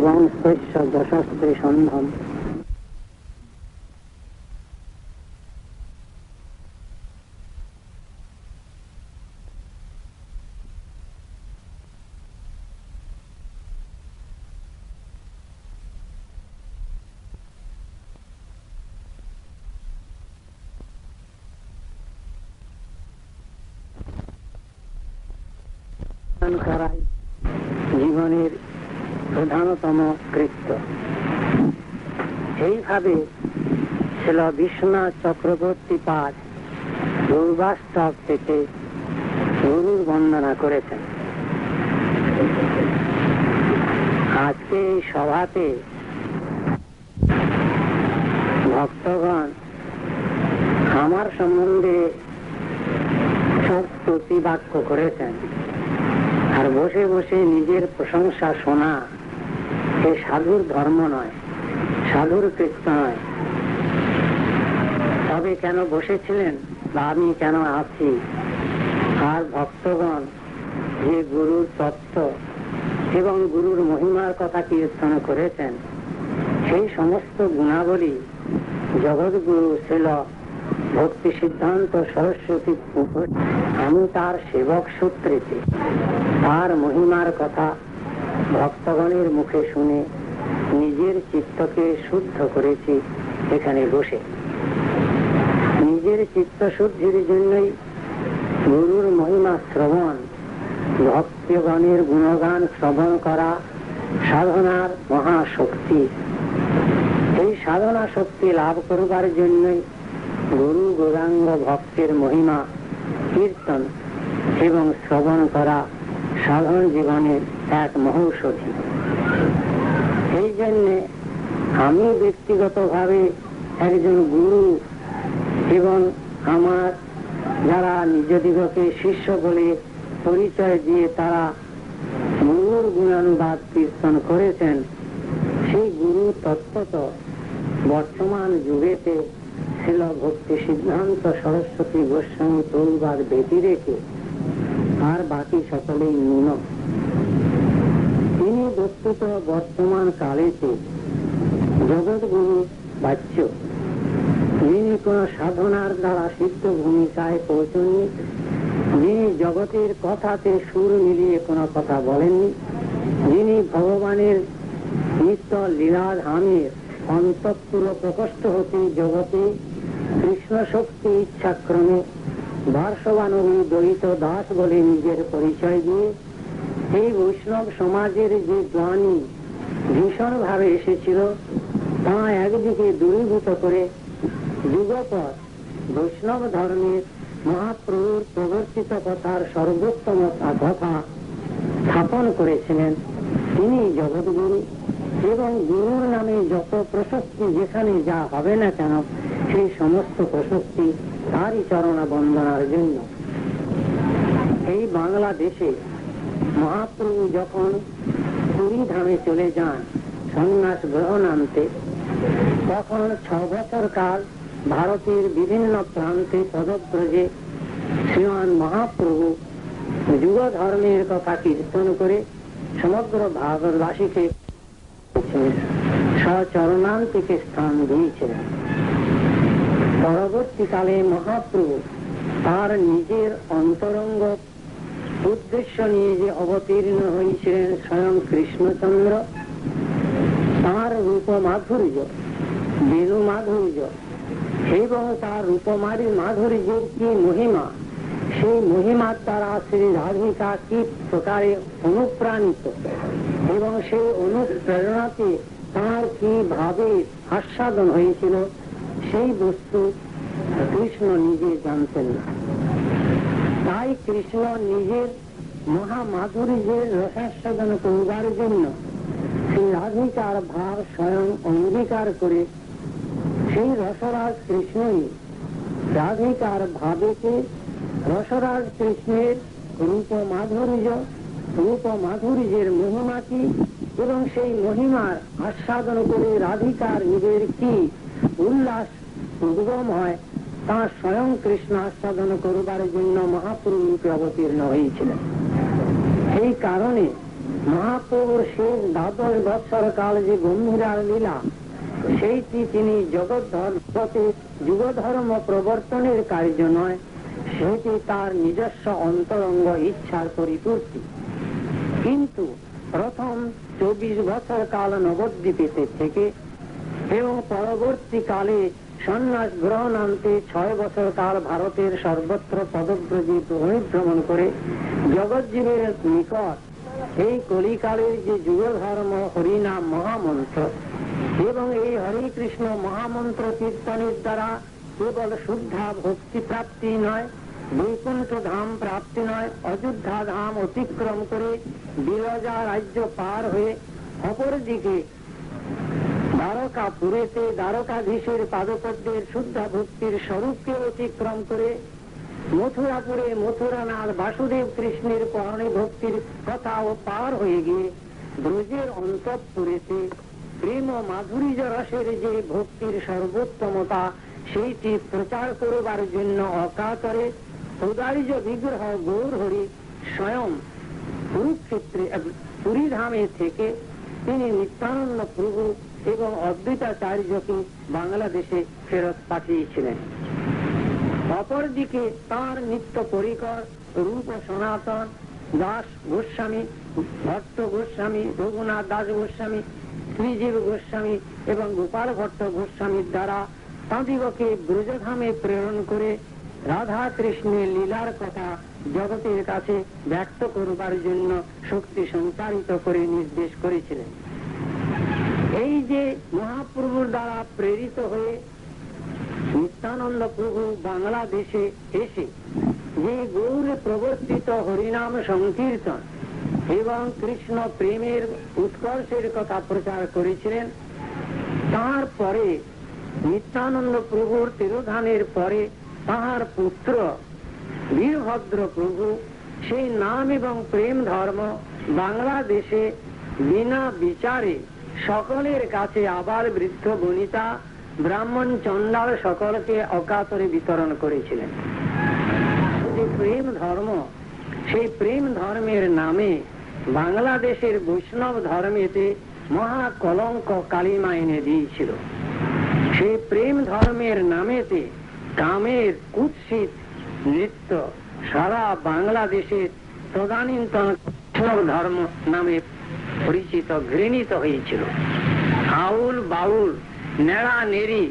বংশস্য যশস্তে সন্ধম। করাই জীবনের প্রধানতম কৃত্য। এইভাবে ছিল বিশ্বনাথ চক্রবর্তী পাদ দুর্বাস্তব থেকে গুরুর বন্দনা করেছেন। আজকে এই সভাতে ভক্তগণ আমার সম্বন্ধে সব প্রতিবাক্য করেছেন, আর বসে বসে নিজের প্রশংসা শোনা এ সাধুর ধর্ম নয়, সাধুর কৃত্য নয়। তবে কেন বসেছিলেন বা আমি কেন আছি, আর ভক্তগণ যে গুরুর তত্ত্ব এবং গুরুর মহিমার কথা কীর্তন করেছেন, সেই সমস্ত গুণাবলী জগৎগুরু ছিল ভক্তি সিদ্ধান্ত সরস্বতী উপর। আমি তার সেবক সূত্রেতে তার মহিমার কথা ভক্তগণের মুখে শুনে নিজের চিত্তকে শুদ্ধ করেছি এখানে বসে। নিজের চিত্ত শুদ্ধির জন্যই গুরুর মহিমা শ্রবণ, ভক্তগণের গুণগান শ্রবণ করা সাধনার মহাশক্তি। এই সাধনা শক্তি লাভ করবার জন্যই গুরু গৌরাঙ্গ ভক্তের মহিমা কীর্তন এবং শ্রবণ করা সাধারণ জীবনের এক মহৌষধি। এই জন্যে আমি ব্যক্তিগতভাবে একজন গুরু এবং আমার যারা নিজদিগকে শিষ্য বলে পরিচয় দিয়ে তারা গুরুর গুণানুবাদ কীর্তন করেছেন, সেই গুরু তত্ত্বত বর্তমান যুগেতে ছিল ভক্তি সিদ্ধান্ত সরস্বতী গোস্বামী প্রভুপাদ ব্যতি রেখে আর বাকি সকলেই ন্যূন। তিনি বস্তুত বর্তমান কালেতে জগৎগুরু বাচ্য, যিনি কোন সাধনার দ্বারা সিদ্ধ ভূমিকায় পৌঁছননি, যিনি জগতের কথাতে সুর মিলিয়ে কোনো কথা বলেননি, যিনি ভগবানের নিত্য লীলাধামের অন্তঃপুর প্রকোষ্ঠ হতে জগতে কৃষ্ণ শক্তি ইচ্ছাক্রমে ভার্সবানবী দ্বৈত দাস বলে নিজের পরিচয় দিয়ে এই বৈষ্ণব সমাজের যে জ্ঞানী ভীষণ ভাবে এসেছিল তা একদিকে দূরীভূত করে যুগপৎ বৈষ্ণব ধর্মের মহাপ্রভুর প্রবর্তিত কথার সর্বোত্তম কথা স্থাপন করেছিলেন। তিনি জগৎগুরু এবং গুরুর নামে যত প্রশস্তি যেখানে যা হবে না কেন সেই সমস্ত প্রশস্তি তারই চরণা বন্দনার জন্য। এই বাংলাদেশে মহাপ্রভু যখন পুরী ধামে চলে যান সন্ন্যাস গ্রহণান্তে, তখন 6 বছর কাল ভারতের বিভিন্ন প্রান্তে পদব্রজে শ্রীমান মহাপ্রভু যুগ ধর্মের কথা কীর্তন করে সমগ্র ভারতবাসীকে স্বচরণান্তিকে স্থান দিয়েছিলেন। পরবর্তীকালে মহাপ্রভু তার নিজের অন্তরঙ্গ উদ্দেশ্য নিয়ে যে অবতীর্ণ হয়েছিলেন স্বয়ং কৃষ্ণচন্দ্র, তার রূপ মাধুর্য, বেণু মাধুর্য এবং তার রূপমারি মাধুর্যের কি মহিমা, সেই মহিমার দ্বারা শ্রী রাধিকা কি প্রকারে অনুপ্রাণিত এবং সেই অনুপ্রেরণাতে তার কি ভাবে আস্বাদন হয়েছিল, সেই বস্তু কৃষ্ণ নিজে জানতেন না। তাই কৃষ্ণ নিজের মহামাধুর্যের রসাস্বাদন করবার জন্য সেই রাধিকার ভাব স্বয়ং অঙ্গীকার করে সেই রসরাজ কৃষ্ণই রাধিকার ভাবেকে রসরাজ কৃষ্ণের রূপ মাধুর্যের মহিমা কি এবং সেই মহিমার আস্বাদন করে রাধিকার নিজের কি উল্লাস উদ্গম হয় তা স্বয়ং কৃষ্ণ আস্বাদন করবার জন্য মহাপ্রভুকে অবতীর্ণ হয়েছিলেন। এই কারণে মহাপ্রভুর শেষ 12 বৎসর কাল যে গম্ভীরার লীলা, সেইটি তিনি জগৎ ধর্মতে যুগ ধর্ম প্রবর্তনের কার্য নয়, সেটি তার নিজস্ব অন্তরঙ্গ ইচ্ছার পরিপূর্তি। কিন্তু প্রথম 24 বছর কাল নবদ্বীপেতে থেকে এবং পরবর্তীকালে সন্ন্যাস গ্রহণান্তে 6 বছর কাল ভারতের সর্বত্র পদব্রজে পরিভ্রমণ করে জগৎজীবের নিকট এই কলিকালের যে যুগ ধর্ম হরিনাম মহামন্ত্র এবং এই হরে কৃষ্ণ মহামন্ত্র কীর্তনের দ্বারা কেবল শুদ্ধা ভক্তি প্রাপ্তি নয়, বৈকুণ্ঠ ধাম প্রাপ্তি নয়, অযোধ্যা ধাম অতিক্রম করে বিরজা রাজ্য পার হয়ে অপরদিকে দ্বারকাপুরেতে দ্বারকাধীশের পাদপদ্মের শুদ্ধা ভক্তির স্বরূপকে অতিক্রম করে মথুরাপুরে মথুরানাথ বাসুদেব কৃষ্ণের পরণে ভক্তির কথাও পার হয়ে গিয়ে ব্রজের অন্তঃপুরেতে প্রেম ও মাধুরী রসের যে ভক্তির সর্বোত্তমতা সেইটি প্রচার করবার জন্য অকাতরে উদার্য বিগ্রহ গৌর হরি স্বয়ং কুরুক্ষেত্রে পুরীধামে থেকে তিনি নিত্যানন্দ প্রভু এবং অদ্বৈতাচার্যকে বাংলাদেশে ফেরত পাঠিয়েছিলেন। অপরদিকে তাঁর নিত্য পরিকর রূপ সনাতন দাস গোস্বামী, ভট্ট গোস্বামী, রঘুনাথ দাস গোস্বামী, শ্রীজীব গোস্বামী এবং গোপাল ভট্ট গোস্বামীর দ্বারা তাঁদিগকে ব্রজধামে প্রেরণ করে রাধা কৃষ্ণের লীলার কথা জগতের কাছে ব্যক্ত করবার জন্য শক্তি সঞ্চারিত করে নির্দেশ করেছিলেন। এই যে মহাপ্রভুর দ্বারা প্রেরিত হয়ে নিত্যানন্দ প্রভু বাংলাদেশে এসে যে গৌরে প্রবর্তিত হরিনাম সংকীর্তন এবং কৃষ্ণ প্রেমের উৎকর্ষের কথা প্রচার করেছিলেন, তারপরে নিত্যানন্দ প্রভুর তিরোধানের পরে তাহার পুত্র বীরভদ্র প্রভু সেই নাম এবং প্রেম ধর্ম বাংলাদেশে বিনা বিচারে সকলের কাছে আবার বৃদ্ধ বনিতা ব্রাহ্মণ চন্ডাল সকলকে অকাতরে বিতরণ করেছিলেন। যে প্রেম ধর্ম, সেই প্রেম ধর্মের নামে বাংলাদেশের বৈষ্ণব ধর্মেতে মহা কলঙ্ক কালিমা এনে দিয়েছিল। সেই প্রেম ধর্মের নামেতে কামের কুৎসিত নৃত্য সারা বাংলাদেশের তদানীন্তন বৈষ্ণব ধর্ম নামে পরিচিত ঘৃণিত হয়েছিল। আউল বাউল, নেড়া নেড়ি,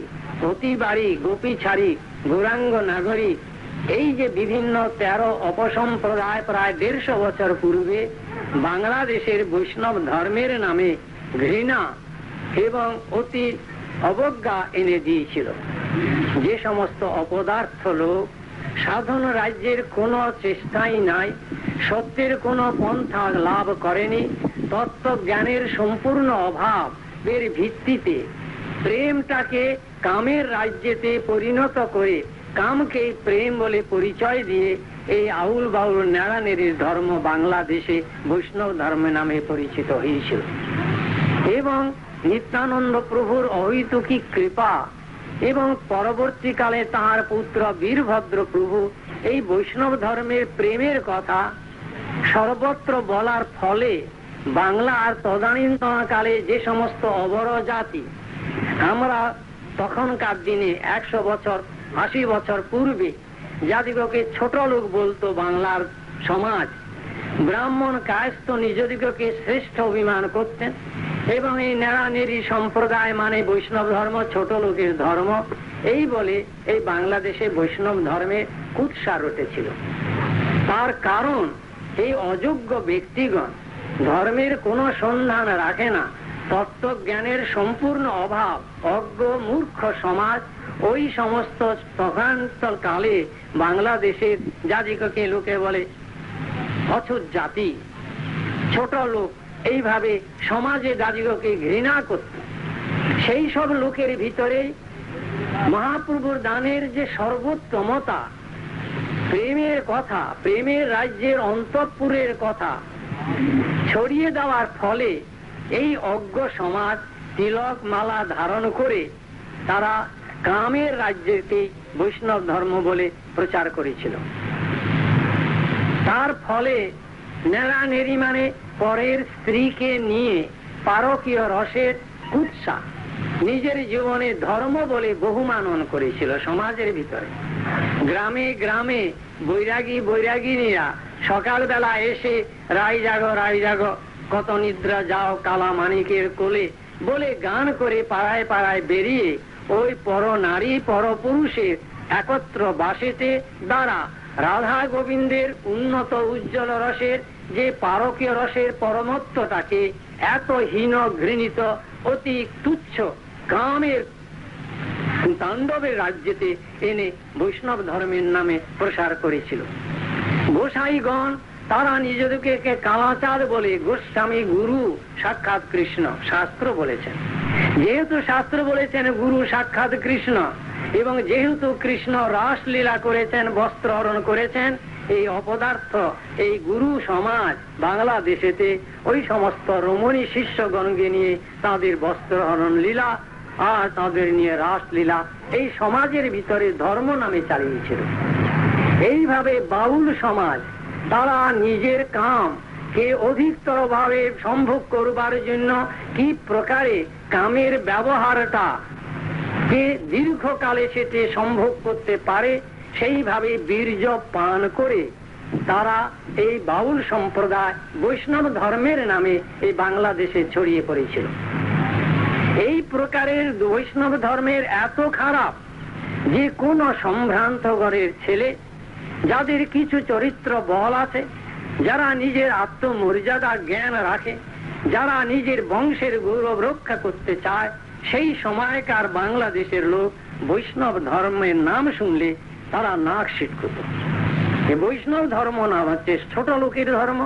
অতিবাড়ি, গোপী ছাড়ি, গৌরাঙ্গ নাগরিক, এই যে বিভিন্ন 13 অপসম্প্রদায় প্রায় 150 বছর পূর্বে বাংলাদেশের বৈষ্ণব ধর্মের নামে ঘৃণা এবং অতি অবজ্ঞা এনে দিয়েছিল। যে সমস্ত অপদার্থ লোক সাধন রাজ্যের কোনো চেষ্টাই নাই, সত্যের কোনো পন্থা লাভ করেনি, তত্ত্বজ্ঞানের সম্পূর্ণ অভাবের ভিত্তিতে প্রেমটাকে কামের রাজ্যেতে পরিণত করে কামকে প্রেম বলে পরিচয় দিয়ে এই আউল বাউল নেড়ানেড়ির ধর্ম বাংলাদেশে বৈষ্ণব ধর্ম নামে পরিচিত হয়েছিল। এবং নিত্যানন্দ প্রভুর অহৈতুকী কৃপা এবং পরবর্তীকালে তাহার পুত্র বীরভদ্র প্রভু এই বৈষ্ণব ধর্মের প্রেমের কথা সর্বত্র বলার ফলে বাংলার তদানীন্তনকালে যে সমস্ত অবর জাতি, আমরা তখনকার দিনে 100 বছর 80 বছর পূর্বে যাদিগকে ছোট লোক বলতো বাংলার সমাজ, ব্রাহ্মণ কায়স্থ নিজদিগকে শ্রেষ্ঠ অভিমান করতেন এবং এই নেড়ানেড়ি সম্প্রদায় মানে বৈষ্ণব ধর্ম ছোট লোকের ধর্ম, এই বলে এই বাংলাদেশে বৈষ্ণব ধর্মে কুৎসা রটেছিল। তার কারণ এই অযোগ্য ব্যক্তিগণ ধর্মের কোনো সন্ধান রাখে না, তত্ত্বজ্ঞানের সম্পূর্ণ অভাব, অজ্ঞ মূর্খ সমাজ ওই সমস্ত তথান্তর কালে বাংলাদেশের যাদিগকে লোকে বলে অছুত জাতি, ছোট লোক, এইভাবে সমাজে যাদিগকে ঘৃণা করত। সেই সব লোকের ভিতরে মহাপ্রভুর দানের যে সর্বোত্তমতা, প্রেমের কথা, প্রেমের রাজ্যের অন্তঃপুরের কথা ছড়িয়ে দেওয়ার ফলে এই অজ্ঞ সমাজ তিলক মালা ধারণ করে তারা কামের রাজ্যকে বৈষ্ণব ধর্ম বলে প্রচার করেছিল। তার ফলে নেড়ানেড়ি মানে পরের স্ত্রীকে নিয়ে পারকীয় রসের কুৎসা নিজের জীবনে ধর্ম বলে বহুমানন করেছিল সমাজের ভিতরে। গ্রামে গ্রামে বৈরাগিনীরা সকালবেলা এসে রাই জাগো কত নিদ্রা যাও কালা মানিকের কোলে বলে গান করে পাড়ায় পাড়ায় বেরিয়ে ওই পর নারী পর পুরুষের একত্র বাসেতে দ্বারা রাধা গোবিন্দের উন্নত উজ্জ্বল রসের যে পারকীয় রসের পরমত্বটাকে এত হীন ঘৃণিত অতি তুচ্ছ কামের তাণ্ডবের রাজ্যেতে এনে বৈষ্ণব ধর্মের নামে প্রসার করেছিল। গোসাইগণ তারা নিজেদেরকে কালাচাঁদ বলে, গোস্বামী গুরু সাক্ষাৎ কৃষ্ণ শাস্ত্র বলেছেন। যেহেতু শাস্ত্র বলেছেন গুরু সাক্ষাৎ কৃষ্ণ, এবং যেহেতু কৃষ্ণ রাসলীলা করেছেন, বস্ত্র হরণ করেছেন, এই অপদার্থ এই গুরু সমাজ বাংলাদেশেতে ওই সমস্ত রমণী শিষ্যগণকে নিয়ে তাদের বস্ত্র হরণ লীলা আর তাদের নিয়ে রাসলীলা এই সমাজের ভিতরে ধর্ম নামে চালিয়েছিল। এইভাবে বাউল সমাজ তারা নিজের কাম কে অধিকতর ভাবে সম্ভব করবার জন্য কি প্রকারে কামের ব্যবহারটা কে দীর্ঘকালে সেটি সম্ভব করতে পারে সেইভাবে বীর্য পান করে তারা এই বাউল সম্প্রদায় বৈষ্ণব ধর্মের নামে এই বাংলাদেশে ছড়িয়ে পড়েছিল। এই প্রকারের বৈষ্ণব ধর্মের এত খারাপ যে কোন সম্ভ্রান্ত ঘরের ছেলে যাদের কিছু চরিত্র বল আছে, যারা নিজের আত্মমর্যাদা জ্ঞান রাখে, যারা নিজের বংশের গৌরব রক্ষা করতে চায়, সেই সময়কার বাংলাদেশের লোক বৈষ্ণব ধর্মের নাম শুনলে তারা নাক সিটকুত। বৈষ্ণব ধর্ম নাম হচ্ছে ছোট লোকের ধর্ম,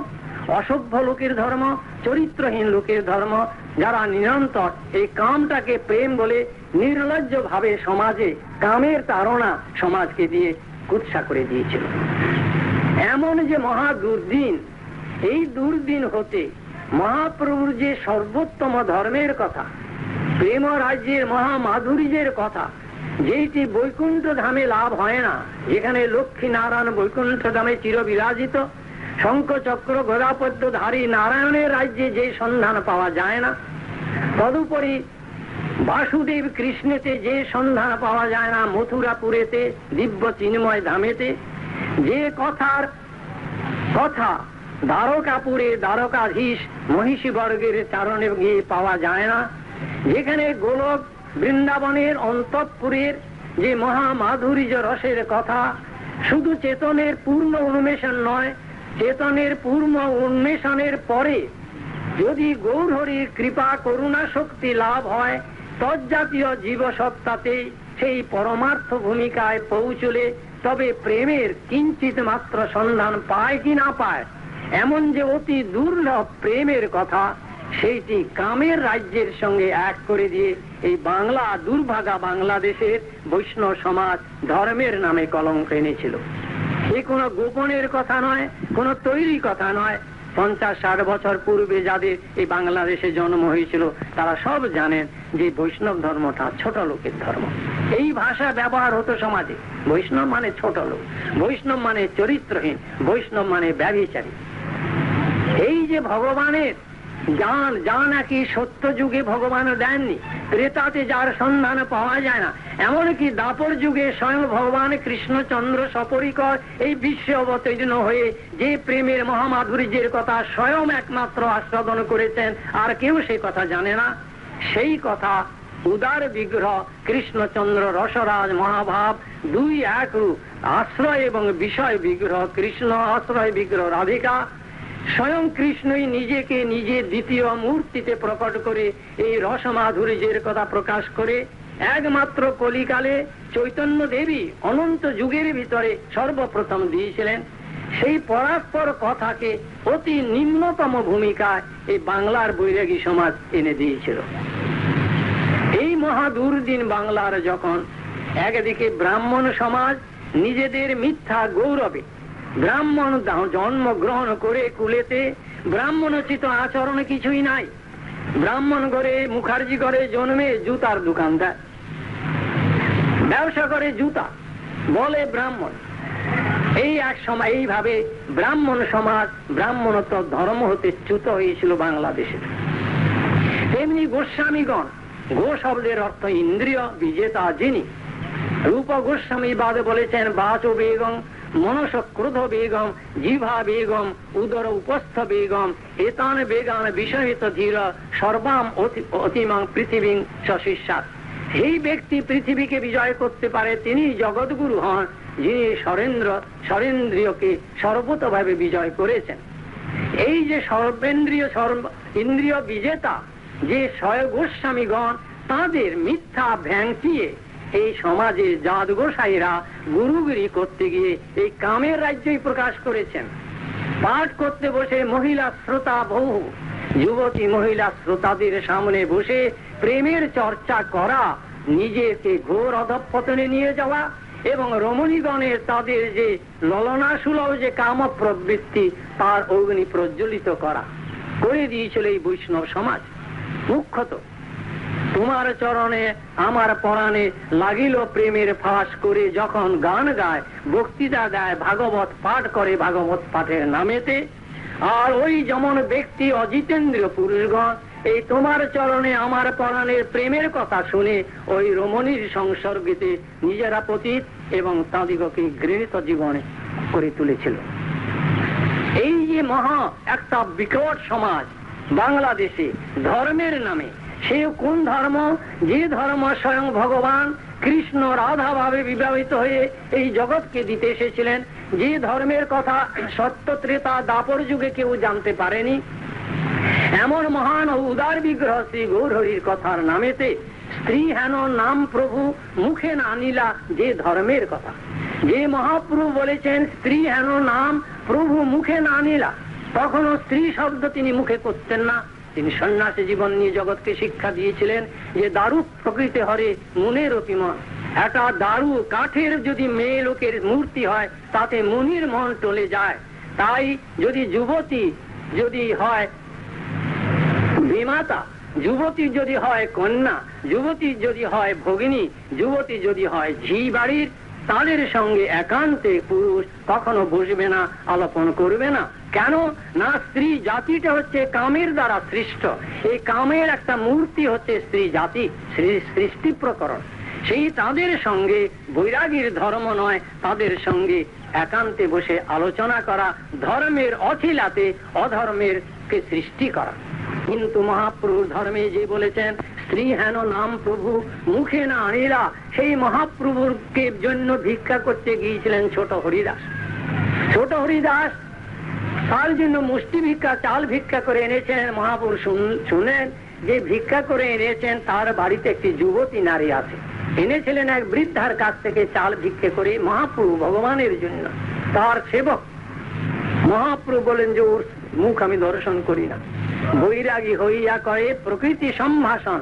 অসভ্য লোকের ধর্ম, চরিত্রহীন লোকের ধর্ম, যারা নিরন্তর এই কামটাকে প্রেম বলে নির্লজ্জ ভাবে সমাজে কামের তাড়না সমাজকে দিয়ে কুৎসা করে দিয়েছিল। এমন যে মহা দুর্দিন, এই দুর্দিন হতে মহাপ্রভুর যে সর্বোত্তম ধর্মের কথা, প্রেম রাজ্যের মহা মাধুর্যের কথা, যেটি বৈকুণ্ঠ ধামে লাভ হয় না, যেখানে লক্ষ্মী নারায়ণ বৈকুণ্ঠ ধামে চির বিরাজিত, শঙ্খ চক্র গদাপদ্মধারী নারায়ণের রাজ্যে যে সন্ধান পাওয়া যায় না, তদুপরি বাসুদেব কৃষ্ণেতে যে সন্ধান পাওয়া যায় না, মথুরাপুরেতে দিব্য চিন্ময় ধামেতে যে কথা দ্বারকাপুরে দ্বারকাধীশ মহিষী বর্গের চারণে গিয়ে পাওয়া যায় না, যেখানে গোলক বৃন্দাবনের অন্তঃপুরের যে মহা মাধুর্য রসের কথা শুধু চেতনের পূর্ণ উন্মেষণ নয়, চেতনের পূর্ণ উন্মেষণের পরে যদি গৌরহরির কৃপা করুণা শক্তি লাভ হয়, তজ্জাতীয় জীবসত্তাতে সেই পরমার্থ ভূমিকায় পৌঁছলে তবে প্রেমের কিঞ্চিত মাত্র সন্ধান পায় কি না পায়, এমন যে অতি দুর্লভ প্রেমের কথা সেইটি কামের রাজ্যের সঙ্গে এক করে দিয়ে এই বাংলা দুর্ভাগা বাংলাদেশের বৈষ্ণব সমাজ ধর্মের নামে কলঙ্ক এনেছিল। এ কোনো গোপনের কথা নয়, কোনো তৈরি কথা নয়। 50-60 বছর পূর্বে যাদের এই বাংলাদেশে জন্ম হয়েছিল তারা সব জানেন যে বৈষ্ণব ধর্মটা ছোট লোকের ধর্ম। এই ভাষা ব্যবহার হতো সমাজে। বৈষ্ণব মানে ছোট লোক, বৈষ্ণব মানে চরিত্রহীন, বৈষ্ণব মানে ব্যভিচারী। এই যে ভগবানের যা নাকি সত্য যুগে ভগবান দেননি, ত্রেতাতে যার সন্ধান পাওয়া যায় না, এমনকি দাপর যুগে স্বয়ং ভগবান কৃষ্ণচন্দ্র সপরিকর এই বিশ্বে অবতীর্ণ হয়ে যে প্রেমের মহামাধুর্যের কথা স্বয়ং একমাত্র আস্বাদন করেছেন, আর কেউ সে কথা জানে না। সেই কথা উদার বিগ্রহ কৃষ্ণচন্দ্র রসরাজ মহাভাব দুই এক রূপ, আশ্রয় এবং বিষয় বিগ্রহ কৃষ্ণ, আশ্রয় বিগ্রহ রাধিকা। স্বয়ং কৃষ্ণই নিজেকে নিজে দ্বিতীয় মূর্তিতে প্রকট করে এই রসমাধুর্যের কথা প্রকাশ করে একমাত্র কলিকালে চৈতন্য দেবী অনন্ত যুগের ভিতরে সর্বপ্রথম দিয়েছিলেন। সেই পরাস্পর কথাকে অতি নিম্নতম ভূমিকায় এই বাংলার বৈরাগী সমাজ এনে দিয়েছিল। এই মহা দুর্দিন বাংলার যখন একদিকে ব্রাহ্মণ সমাজ নিজেদের মিথ্যা গৌরবে ব্রাহ্মণ জন্ম গ্রহণ করে কুলেতে ব্রাহ্মণোচিত আচরণ কিছুই নাই, ব্রাহ্মণ ঘরে মুখার্জি ঘরে জন্মে জুতার দোকান দেয়, ব্যবসা করে জুতা, বলে ব্রাহ্মণ। এই এক সময় এইভাবে ব্রাহ্মণ সমাজ, ব্রাহ্মণত্ব ধর্ম হতে চ্যুত হয়েছিল বাংলাদেশে। তেমনি গোস্বামীগণ, গো শব্দের অর্থ ইন্দ্রিয় বিজেতা যিনি। রূপ গোস্বামী বাদে বলেছেন বাচ বেগম, মনস ক্রোধ বেগম, জিভা বেগম, উদর উপস্থ বেগম, এতান বেগান বিষয়িত ধীর সর্বাম অতিমাং পৃথিবী সশিষ্যাৎ। এই ব্যক্তি পৃথিবীকে বিজয় করতে পারে, তিনি জগৎগুরু হন, যিনি সরেন্দ্রিয়কে সর্বতভাবে বিজয় করেছেন। এই যে সর্বেন্দ্রিয় ইন্দ্রিয় বিজেতা যে স্বয়ং গোস্বামীগণ, তাদের মিথ্যা ভ্যাংচিয়ে এই সমাজে জাত গোসাইরা গুরুগিরি করতে গিয়ে এই কামের রাজ্যই প্রকাশ করেছেন। পাঠ করতে বসে মহিলা শ্রোতা বহু, যুবতী মহিলা শ্রোতাদের সামনে বসে প্রেমের চর্চা করা নিজেকে ঘোর অধঃপতনে নিয়ে যাওয়া এবং রমণীগণের তাদের যে ললনাসুলভ যে কাম প্রবৃত্তি তার অগ্নি প্রজ্বলিত করা করে দিয়েছিল এই বৈষ্ণব সমাজ। মুখ্যত তোমার চরণে আমার পরাণে লাগিল প্রেমের ফাঁস করে যখন গান গায়, বক্তৃতা দেয়, ভাগবত পাঠ করে ভাগবত পাঠের নামেতে, আর ওই যেমন ব্যক্তি অজিতেন্দ্রীয় পুরুষগণ এই তোমার চরণে আমার পরাণের প্রেমের কথা শুনে ওই রমণীর সংসর্গেতে নিজেরা পতিত এবং তাদিগকে ঘৃণিত জীবনে করে তুলেছিল। এই যে মহা একটা বিকট সমাজ বাংলাদেশে ধর্মের নামে, সে কোন ধর্ম? যে ধর্ম স্বয়ং ভগবান কৃষ্ণ রাধা ভাবে বিবাহিত হয়ে এই জগৎকে দিতে এসেছিলেন, যে ধর্মের কথা সত্য ত্রেতা দাপর যুগে কেউ জানতে পারেনি, এমন মহান ও উদার বিগ্রহ শ্রী গৌরহরির কথার নামেতে স্ত্রী হেন নাম প্রভু মুখে না নিলা যে ধর্মের কথা। যে মহাপ্রভু বলেছেন স্ত্রী হেন নাম প্রভু মুখে না নিলা, তখনও স্ত্রী শব্দ তিনি মুখে করতেন না। তিনি সন্ন্যাসী জীবন নিয়ে জগৎকে শিক্ষা দিয়েছিলেন যে দারু প্রকৃতি হরে মনের অতিমন। একটা দারু কাঠের যদি মেয়ে লোকের মূর্তি হয় তাতে মনির মন টলে যায়। তাই যদি যুবতী যদি হয় বিমাতা, যুবতী যদি হয় কন্যা, যুবতী যদি হয় ভগিনী, যুবতী যদি হয় ঝি বাড়ির, তাদের সঙ্গে একান্তে পুরুষ কখনো বসবে না, আলাপন করবে না। কেন না? স্ত্রী জাতিটা হচ্ছে কামের দ্বারা সৃষ্ট। এই কামের একটা মূর্তি হচ্ছে স্ত্রী জাতি, সৃষ্টি প্রকরণ। সেই তাদের সঙ্গে বৈরাগীর ধর্ম নয়, তাদের সঙ্গে একান্তে বসে আলোচনা করা, ধর্মের অখিলাতে অধর্মের কে সৃষ্টি করা। কিন্তু মহাপ্রভুর ধর্মে যে বলেছেন স্ত্রী হেন নাম প্রভু মুখে না আনিলা, সেই মহাপ্রভুর কে জন্য ভিক্ষা করতে গিয়েছিলেন ছোট হরিদাস। ছোট হরিদাস তার জন্য মুষ্টি ভিক্ষা, চাল ভিক্ষা করে এনেছেন। মহাপুরুষ শুনেন যে ভিক্ষা করে এনেছেন, তার বাড়িতে একটি যুবতী নারী আছে। এনেছিলেন এক বৃদ্ধার কাছ থেকে চাল ভিক্ষে করে মহাপ্রভু ভগবানের জন্য। তার সেবক মহাপ্রভু বলেন যে ওর মুখ আমি দর্শন করি না। বৈরাগী হইয়া করে প্রকৃতি সম্ভাষণ,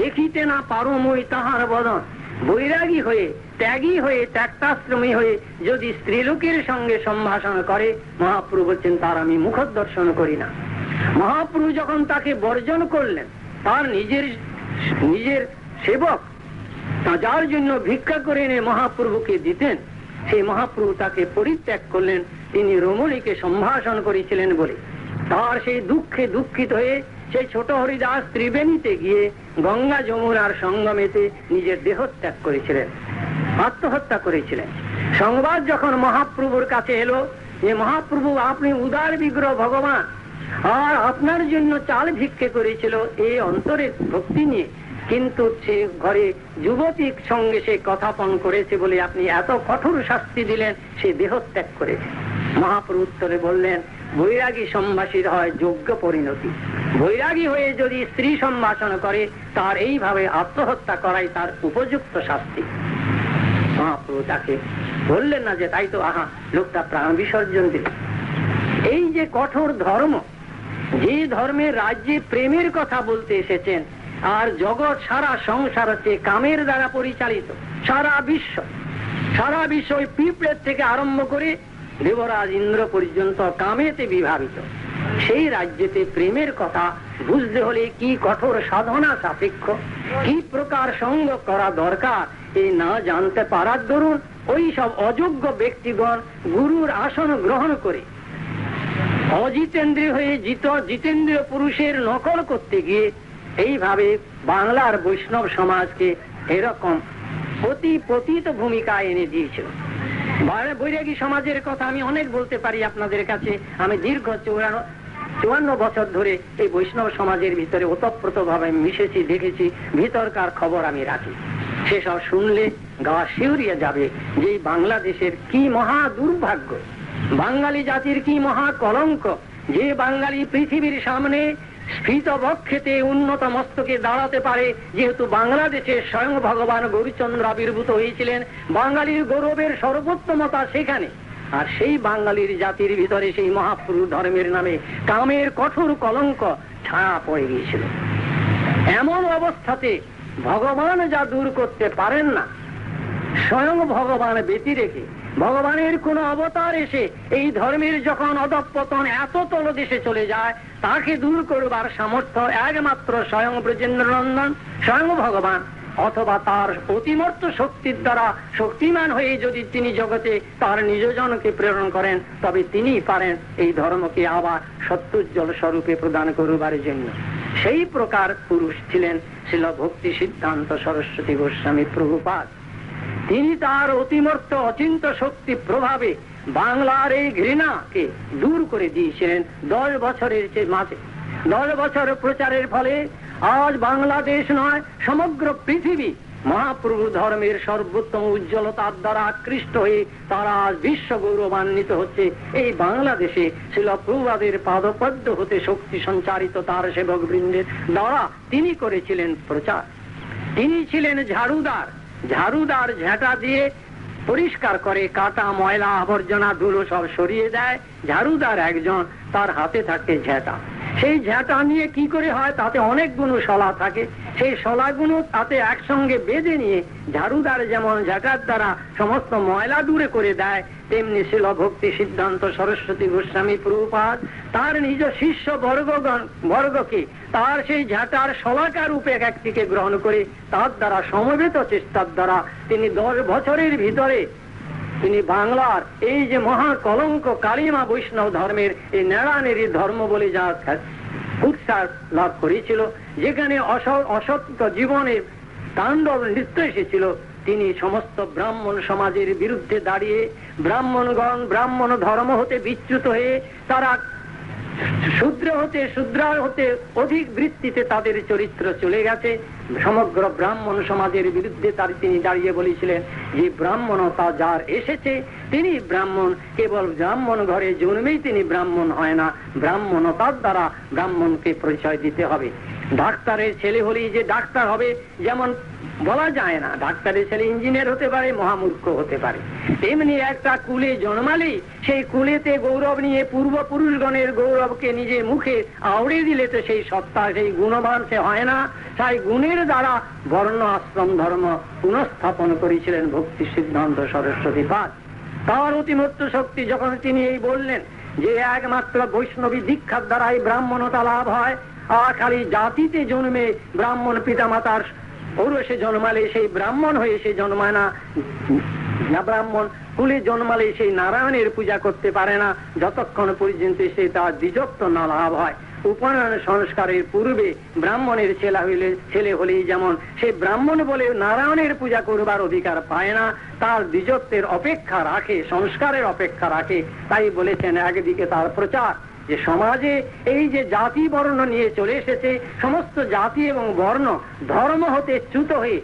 দেখিতে না পারো মই তাহার বদন। বৈরাগী হয়ে, ত্যাগী হয়ে, ত্যাক্তাশ্রমী হয়ে যদি স্ত্রীলোকের সঙ্গে সম্ভাষণ করে, মহাপ্রভু বলছেন তার আমি মুখ দর্শন করি না। মহাপ্রভু যখন তাকে বর্জন করলেন, তার নিজের সেবক যার জন্য ভিক্ষা করে এনে মহাপ্রভুকে দিতেন, সেই মহাপ্রভু তাকে পরিত্যাগ করলেন। তিনি রমণীকে সম্ভাষণ করেছিলেন বলে তার সেই দুঃখে দুঃখিত হয়ে সেই ছোট হরিদাস ত্রিবেণীতে গিয়ে গঙ্গা যমুনার সঙ্গমেতে নিজের দেহ ত্যাগ করেছিলেন, আত্মহত্যা করেছিলেন। সংবাদ যখন মহাপ্রভুর কাছে এলো যে মহাপ্রভু আপনি উদার বিগ্রহ ভগবান, আর আপনার জন্য চাল ভিক্ষে করেছিল এই অন্তরের ভক্তি নিয়ে, কিন্তু সে ঘরে যুবতীর সঙ্গে সে কথাপন করেছে বলে আপনি এত কঠোর শাস্তি দিলেন, সে দেহ ত্যাগ করেছে। মহাপ্রভু উত্তরে বললেন বৈরাগী সম্ভাষিত হয় যোগ্য পরিণতি। বৈরাগী হয়ে যদি স্ত্রী সম্ভাষণ করে, তার এইভাবে আত্মহত্যা করাই তার উপযুক্ত শাস্তি। মহাপ্রভু তাকে বললেন না যে তাই তো আহা লোকটা প্রাণ বিসর্জন দিল। এই যে কঠোর ধর্ম, যে ধর্মের রাজ্যে প্রেমের কথা বলতে এসেছেন, আর জগৎ সারা সংসার হচ্ছে কামের দ্বারা পরিচালিত। সারা বিশ্ব ওই পিঁপড়ের থেকে আরম্ভ করে দেবরাজ ইন্দ্র পর্যন্ত কামেতে বিভাবিত। সেই রাজ্যেতে প্রেমের কথা বুঝতে হলে কি কঠোর সাধনা সাপেক্ষ, কি প্রকার সঙ্গ করা দরকার, এই না জানতে পারার দরুন ওই সব অযোগ্য ব্যক্তিগণ গুরুর আসন গ্রহণ করে অজিতেন্দ্রীয় হয়ে জিতেন্দ্রীয় পুরুষের নকল করতে গিয়ে এইভাবে বাংলার বৈষ্ণব সমাজকে এরকম অতি পতিত ভূমিকা এনে দিয়েছিল। বৈরাগী সমাজের কথা আমি অনেক বলতে পারি আপনাদের কাছে। আমি দীর্ঘ 54 বছর ধরে এই বৈষ্ণব সমাজের ভিতরে ওতপ্রোত ভাবে মিশেছি, দেখেছি, ভিতরকার খবর আমি রাখি। সেসব শুনলে গা শিউরিয়ে যাবে যে বাংলাদেশের কি মহা দুর্ভাগ্য, বাঙালি জাতির কি মহা কলঙ্ক, যে বাঙালি পৃথিবীর সামনে স্ফীত বক্ষেতে উন্নত মস্তকে দাঁড়াতে পারে, যেহেতু বাংলাদেশে স্বয়ং ভগবান গৌরচন্দ্র আবির্ভূত হয়েছিলেন। বাঙালির গৌরবের সর্বোত্তমতা সেখানে। আর সেই বাঙালির জাতির ভিতরে সেই মহাপুরুষ ধর্মের নামে কামের কঠোর কলঙ্ক ছায়া পড়ে গিয়েছিল। এমন অবস্থাতে ভগবান যা দূর করতে পারেন না, স্বয়ং ভগবান ব্যতি রেখে ভগবানের কোন অবতার এসে এই ধর্মের যখন অধঃপতন এত তলদেশে চলে যায়, তাকে দূর করবার সামর্থ্য একমাত্র স্বয়ং ব্রজেন্দ্রনন্দন, স্বয়ং ভগবান, অথবা তার অতিমর্ত শক্তির দ্বারা শক্তিমান হয়ে যদি তিনি জগতে তার নিজজনকে প্রেরণ করেন, তবে তিনিই পারেন এই ধর্মকে আবার সত্যুজ্জ্বল স্বরূপে প্রদান করবার জন্য। সেই প্রকার পুরুষ ছিলেন শ্রীল ভক্তি সিদ্ধান্ত সরস্বতী গোস্বামী প্রভুপাদ। তিনি তার অতিমর্ত অচিন্ত শক্তি প্রভাবে বাংলার এই ঘৃণাকে দূর করে দিয়েছিলেন 10 বছরের মাঝে। 10 বছর প্রচারের ফলে আজ বাংলাদেশ নয়, সমগ্র পৃথিবী মহাপ্রভু ধর্মের সর্বোত্তম উজ্জ্বলতার দ্বারা আকৃষ্ট হয়ে তারা আজ বিশ্ব গৌরবান্বিত হচ্ছে। এই বাংলাদেশে শ্রীল প্রভুপাদের পাদপদ্ম হতে শক্তি সঞ্চারিত তার সেবক বৃন্দের দ্বারা তিনি করেছিলেন প্রচার। তিনি ছিলেন ঝাড়ুদার। ঝাড়ুদার ঝাঁটা দিয়ে পরিষ্কার করে, কাটা ময়লা আবর্জনা ধুলো সব সরিয়ে দেয়। ঝাড়ুদার একজন, তার হাতে থাকে ঝাঁটা। সেই ঝাঁটা নিয়ে কি করে হয়, তাতে অনেকগুলো শলা থাকে। সেই শলাগুলো তাতে একসঙ্গে বেঁধে নিয়ে ঝাড়ুদার যেমন ঝাঁটার দ্বারা সমস্ত ময়লা দূরে করে দেয়, তেমনি শ্রীল ভক্তি সিদ্ধান্ত সরস্বতী গোস্বামী প্রভুপাদ তার নিজ শিষ্য বর্গকে তার সেই ঝাঁটার শলাকার রূপে একটিকে গ্রহণ করে তার দ্বারা সমবেত চেষ্টার দ্বারা তিনি 10 বছরের ভিতরে তিনি বাংলার এই যে মহা কলঙ্ক কালিমা বৈষ্ণব ধর্মের এই নেড়ানেড়ি ধর্ম বলে যা উৎসাহ লাভ করেছিল, যেখানে অসত্য জীবনের তাণ্ডব নৃত্য এসেছিল, তিনি সমস্ত ব্রাহ্মণ সমাজের বিরুদ্ধে দাঁড়িয়ে ব্রাহ্মণগণ ব্রাহ্মণ ধর্ম হতে বিচ্যুত হয়ে তারা শূদ্র হতে অধিক বৃত্তিতে তাদের চরিত্র চলে গেছে। সমগ্র ব্রাহ্মণ সমাজের বিরুদ্ধে তিনি দাঁড়িয়ে বলেছিলেন যে ব্রাহ্মণতা যার এসেছে তিনি ব্রাহ্মণ, কেবল ব্রাহ্মণ ঘরে জন্মেই তিনি ব্রাহ্মণ হয় না, ব্রাহ্মণতার দ্বারা ব্রাহ্মণকে পরিচয় দিতে হবে। ডাক্তারের ছেলে হলেই যে ডাক্তার হবে যেমন বলা যায় না, ডাক্তারের ছেলে ইঞ্জিনিয়ার হতে পারে, মহামূর্খ হতে পারে। তেমনি একটা কুলে জন্মালেই সেই কুলেতে গৌরব নিয়ে পূর্বপুরুষগণের গৌরবকে নিজে মুখে আওড়ে দিলে তো সেই সত্তা, সেই গুণবান সে হয় না। তাই গুণের দ্বারা বর্ণ আশ্রম ধর্ম পুনঃস্থাপন করেছিলেন ভক্তি সিদ্ধান্ত সরস্বতী পাদ। তার অতিমত্ত শক্তি যখন তিনি এই বললেন যে একমাত্র বৈষ্ণবী দীক্ষার দ্বারাই ব্রাহ্মণতা লাভ হয়, আর খালি জাতিতে জন্মে ব্রাহ্মণ পিতামাতার ঔরসে জন্মালে সেই ব্রাহ্মণ হয়ে সে জন্মায় না, ব্রাহ্মণ কুলে জন্মালে সেই নারায়ণের পূজা করতে পারে না যতক্ষণ পর্যন্ত সে তার দ্বিজত্ব না লাভ হয়। উপনয়ন সংস্কারের পূর্বে ব্রাহ্মণের ছেলে হলেই যেমন সে ব্রাহ্মণ বলে নারায়ণের পূজা করবার অধিকার পায় না, তার দ্বিজত্বের অপেক্ষা রাখে, সংস্কারের অপেক্ষা রাখে। তাই বলেছেন একদিকে তার প্রচার যে সমাজে এই যে জাতি বর্ণ নিয়ে চলে এসেছে, সমস্ত জাতি এবং বর্ণ ধর্ম হতে চ্যুত হয়ে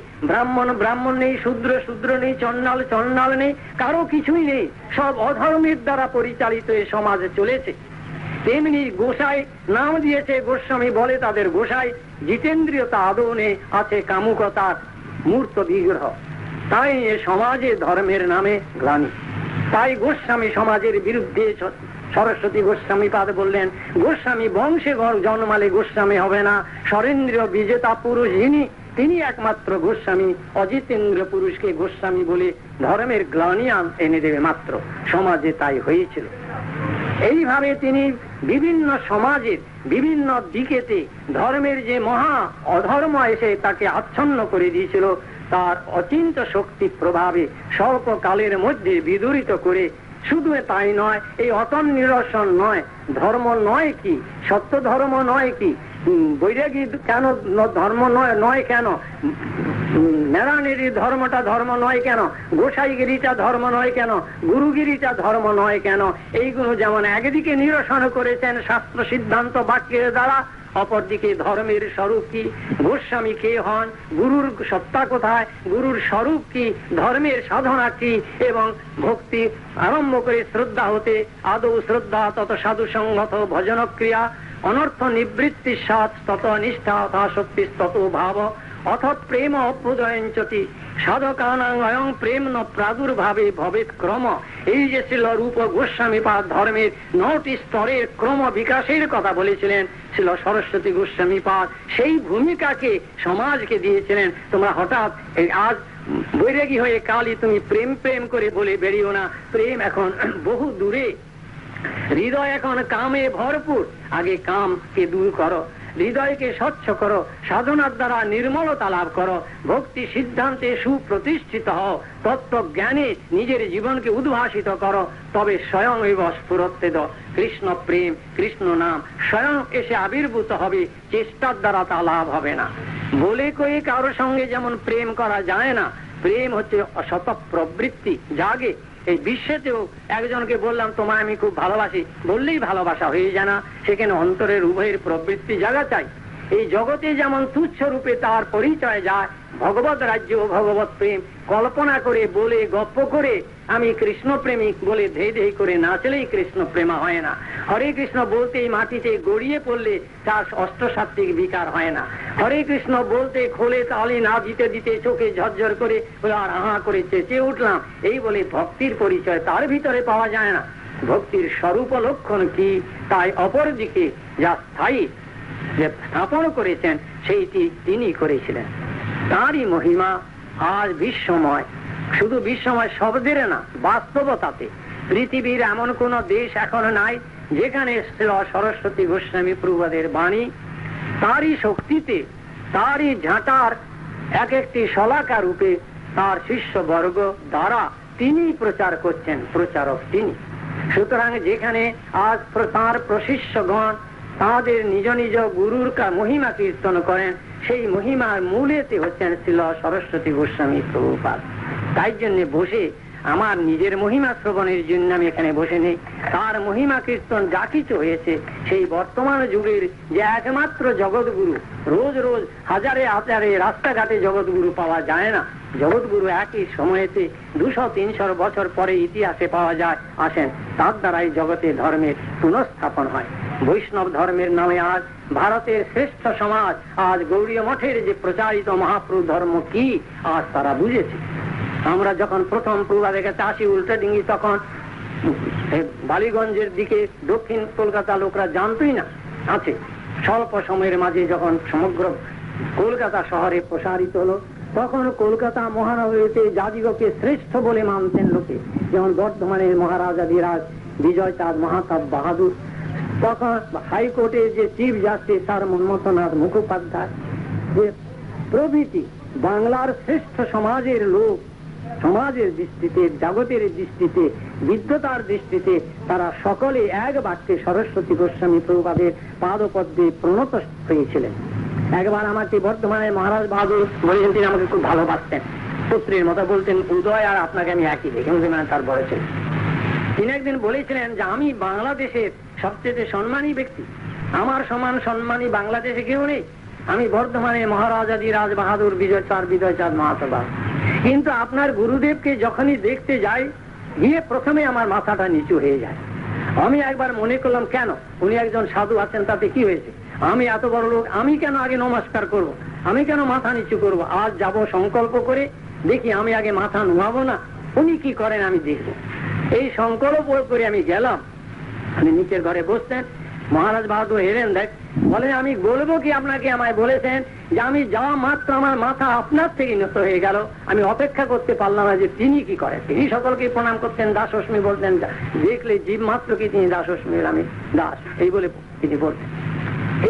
ব্রাহ্মণ নেই, শূদ্র নেই, চণ্ডাল নেই, কারো কিছুই নেই, সব অধর্মের দ্বারা পরিচালিত এই সমাজে চলেছে। তেমনি গোসাই নাম দিয়েছে গোস্বামী বলে তাদের গোসাই, জিতেন্দ্রিয়তা আদৌ নেই, আছে কামুকতার মূর্ত বিগ্রহ। তাই এ সমাজে ধর্মের নামে গ্লানি। তাই গোস্বামী সমাজের বিরুদ্ধে সরস্বতী গোস্বামী পাদ বললেন, গোস্বামী বংশে জন্মালে গোস্বামী হবে না, স্বরেন্দ্রীয় বিজেতা পুরুষ যিনি তিনি একমাত্র গোস্বামী, অজিতেন্দ্র পুরুষকে গোস্বামী বলে ধর্মের গ্লানি এনে দেবে মাত্র। সমাজে তাই হয়েছিল। এইভাবে তিনি বিভিন্ন সমাজের বিভিন্ন দিকেতে ধর্মের যে মহা অধর্ম এসে তাকে আচ্ছন্ন করে দিয়েছিল, তার অচিন্ত শক্তি প্রভাবে স্বল্পকালের মধ্যে বিদূরিত করে, শুধু তাই নয়, এই অতন নিরসন নয়, ধর্ম নয় কি, সত্য ধর্ম নয় কি, বৈরাগী কেন ধর্ম নয় কেন, নারায়ণেরই ধর্মটা ধর্ম নয় কেন, গোসাইগিরিটা ধর্ম নয় কেন, গুরুগিরিটা ধর্ম নয় কেন, এইগুলো যেমন একদিকে নিরসন করেছেন শাস্ত্র সিদ্ধান্ত বাক্যের দ্বারা, অপরদিকে ধর্মের স্বরূপ কি, গোস্বামী কে হন, গুরুর সত্তা কোথায়, গুরুর স্বরূপ কি, ধর্মের সাধনা কি, এবং ভক্তি আরম্ভ করে শ্রদ্ধা হতে আদৌ শ্রদ্ধা, তত সাধু সঙ্গত ভজন ক্রিয়া, অনর্থ নিবৃত্তি সাত তত নিষ্ঠা শক্তি তত ভাব, অথ প্রেম অভ্যুদয়ঞ্চতি সাধকানাং অয়ং প্রেম ন প্রাদুর্ভাবে ভবেৎ ক্রম। এই যে ছিল রূপ গোস্বামীপাদ ধর্মের 9টি স্তরের ক্রম বিকাশের কথা বলেছিলেন ছিল সরস্বতী গোস্বামীপাদ, সেই ভূমিকাকে সমাজকে দিয়েছিলেন। তোমরা হঠাৎ আজ বৈরাগী হয়ে কালই তুমি প্রেম প্রেম করে বলে বেরিও না। প্রেম এখন বহু দূরে, হৃদয় এখন কামে ভরপুর। আগে কামকে দূর করো, হৃদয়কে স্বচ্ছ করো, সাধনার দ্বারা নির্মলতা লাভ করো, ভক্তি সিদ্ধান্তে সুপ্রতিষ্ঠিত হও, তত্ত্ব জ্ঞানে নিজের জীবনকে উদ্ভাসিত করো, তবে স্বয়ং স্ফুরত্বেদ কৃষ্ণ প্রেম, কৃষ্ণ নাম স্বয়ং এসে আবির্ভূত হবে, চেষ্টার দ্বারা তা লাভ হবে না। বলে কয়ে কারোর সঙ্গে যেমন প্রেম করা যায় না, প্রেম হচ্ছে অসত প্রবৃত্তি, জাগে। এই বিশ্বেতেও একজনকে বললাম তোমায় আমি খুব ভালোবাসি, বললেই ভালোবাসা হয়ে যায় না, সেখানে অন্তরের উভয়ের প্রবৃত্তি জাগা চাই। এই জগতে যেমন তুচ্ছ রূপে তার পরিচয় যায়, ভগবত রাজ্য ও ভগবত প্রেম কল্পনা করে বলে গপ্প করে আমি কৃষ্ণ প্রেমিক বলে ধেই ধেই করে নাচলেই কৃষ্ণ প্রেমা হয় না। হরে কৃষ্ণ বলতেই মাটিতে গড়িয়ে পড়লে তার অষ্টসাত্ত্বিক বিকার হয় না। হরে কৃষ্ণ বলতে খোলে তালি না দিতে দিতে চোখে ঝরঝর করে আর আহা করে চেঁচিয়ে উঠলাম, এই বলে ভক্তির পরিচয় তার ভিতরে পাওয়া যায় না। ভক্তির স্বরূপ লক্ষণ কি, তাই অপরদিকে যা স্থায়ী যে স্থাপন করেছেন সেইটি তিনি করেছিলেন। তারই মহিমা আজ বিশ্বময়, শুধু বিশ্বময় শব্দের না, বাস্তবতাতে পৃথিবীর এমন কোন দেশ এখন নাই যেখানে সরস্বতী গোস্বামী প্রভুদের বাণী তারই শক্তিতে, তারই ঝাঁটার এক একটি শলাকা রূপে তার শিষ্যবর্গ দ্বারা তিনি প্রচার করছেন, প্রচারক তিনি। সুতরাং যেখানে আজ তাঁর প্রশিষ্যগণ তাদের নিজ নিজ গুরুর মহিমা কীর্তন করেন, সেই মহিমার মূলেতে হচ্ছেন ছিল সরস্বতী গোস্বামী প্রভুপাদ। তাই জন্য বসে আমার নিজের মহিমা শ্রবণের জন্য আমি এখানে বসে নেই, তার মহিমা কীর্তন যা কিছু হয়েছে সেই বর্তমান যুগের যে একমাত্র জগৎগুরু, রোজ রোজ হাজারে হাজারে রাস্তাঘাটে জগৎগুরু পাওয়া যায় না। জগৎগুরু একই সময়েতে 200-300 বছর পরে ইতিহাসে পাওয়া যায়, আসেন, তার দ্বারাই জগতে ধর্মের পুনঃস্থাপন হয়। বৈষ্ণব ধর্মের নামে আজ ভারতের শ্রেষ্ঠ সমাজ, আজ গৌড়ীয় মঠের যে প্রচারিত মহাপ্রভু ধর্ম কি আজ তারা বুঝেছে। আমরা যখন প্রথম প্রভাবের কাছে আসি উল্টা ডিঙ্গি, তখন বালিগঞ্জের দিকে দক্ষিণ কলকাতা লোকরা জানতই না আছে। স্বল্প সময়ের মাঝে যখন সমগ্র কলকাতা শহরে প্রসারিত হলো, তখন কলকাতা মহানগরীতে জাতিগকে শ্রেষ্ঠ বলে মানতেন লোকে, যেমন বর্ধমানের মহারাজাধিরাজ বিজয় চাঁদ মাহাতাব বাহাদুর, তখন হাইকোর্টের যে chief justice sir Manmathnath Mukhopadhyay, যে প্রভৃতি বাংলার শ্রেষ্ঠ সমাজের লোক, সমাজের দৃষ্টিতে, জগতের দৃষ্টিতে, বিদ্যতার দৃষ্টিতে তারা সকলে এক বাক্যে সরস্বতী গোস্বামী প্রভুপাদের পাদপদ্মে প্রণত হয়েছিলেন। একবার আমাকে বর্ধমানের মহারাজ বাহাদুর বলেছেন, তিনি আমাকে খুব ভালোবাসতেন, পুত্রের মতো বলতেন, উদয় আর আপনাকে আমি একই দেখি, তার বলেছেন। তিনি একদিন বলেছিলেন যে আমি বাংলাদেশের সবচেয়ে সম্মানী ব্যক্তি, আমার সমান সম্মানী বাংলাদেশে কেউ নেই, আমি বর্ধমানের মহারাজাধিরাজ বাহাদুর বিজয় চাঁদ মাহাতো। কিন্তু আপনার গুরুদেবকে যখনই দেখতে যাই, গিয়ে প্রথমে আমার মাথাটা নিচু হয়ে যায়। আমি একবার মনে করলাম, কেন, উনি একজন সাধু আছেন, তাতে কি হয়েছে, আমি এত বড় লোক, আমি কেন আগে নমস্কার করব, আমি কেন মাথা নিচু করব? আজ যাব সংকল্প করে, দেখি আমি আগে মাথা নুয়াবো না, উনি কি করেন আমি দেখব। এই সংকল্প করে আমি গেলাম, আমি নিচের ঘরে বসতেন, মহারাজ বাহাদুর এলেন, দেখ, বলে আমি বলবো কি আপনাকে, আমায় বলেছেন যে আমি যাওয়া মাত্র আমার মাথা আপনার থেকে নত হয়ে গেল, আমি অপেক্ষা করতে পারলাম না যে তিনি কি করেন। তিনি সকলকে প্রণাম করতেন, দাসস্মি বলতেন, দেখলে জীব মাত্র কি তিনি দাসস্মির আমি দাস, এই বলে তিনি বলতেন।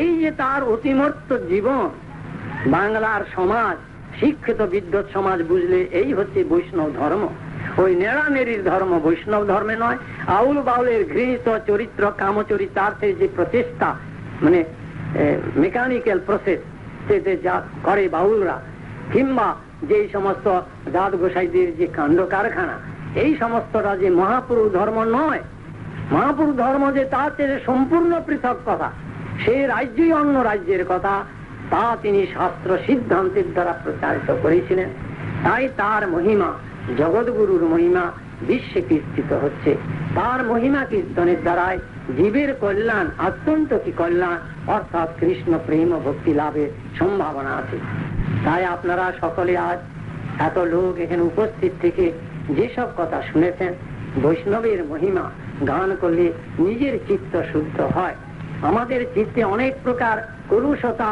এই যে তার অতিমর্ত জীবন, বাংলার সমাজ শিক্ষিত বিদ্যুৎ সমাজ বুঝলে এই হচ্ছে বৈষ্ণব ধর্ম। ওই নেড়ানেড়ির ধর্ম বৈষ্ণব ধর্মে নয়। আউল বাউলের ঘৃণিত চরিত্র কামচরিতার্থের যে প্রচেষ্টা, মানে মেকানিক্যাল প্রসেস যা করে বাউলরা, কিংবা যে সমস্ত জাত গোসাইদের যে কাণ্ড কারখানা, এই সমস্তটা যে মহাপুরুষ ধর্ম নয়। মহাপুরুষ ধর্ম যে তার চেয়ে সম্পূর্ণ পৃথক কথা, সেই রাজ্যই অন্য রাজ্যের কথা, তা তিনি শাস্ত্র সিদ্ধান্তের দ্বারা প্রচারিত করেছিলেন। তাই তার মহিমা, জগৎগুরুর মহিমা বিশ্বে কীর্তিত হচ্ছে। তার মহিমা কীর্তনের দ্বারাই জীবের কল্যাণ, অত্যন্ত কি কল্যাণ, অর্থাৎ কৃষ্ণ প্রেম ও ভক্তি লাভের সম্ভাবনা আছে। তাই আপনারা সকলে আজ এত লোক এখানে উপস্থিত থেকে যেসব কথা শুনেছেন, বৈষ্ণবের মহিমা গান করলে নিজের চিত্ত শুদ্ধ হয়। আমাদের চিত্তে অনেক প্রকার কলুষতা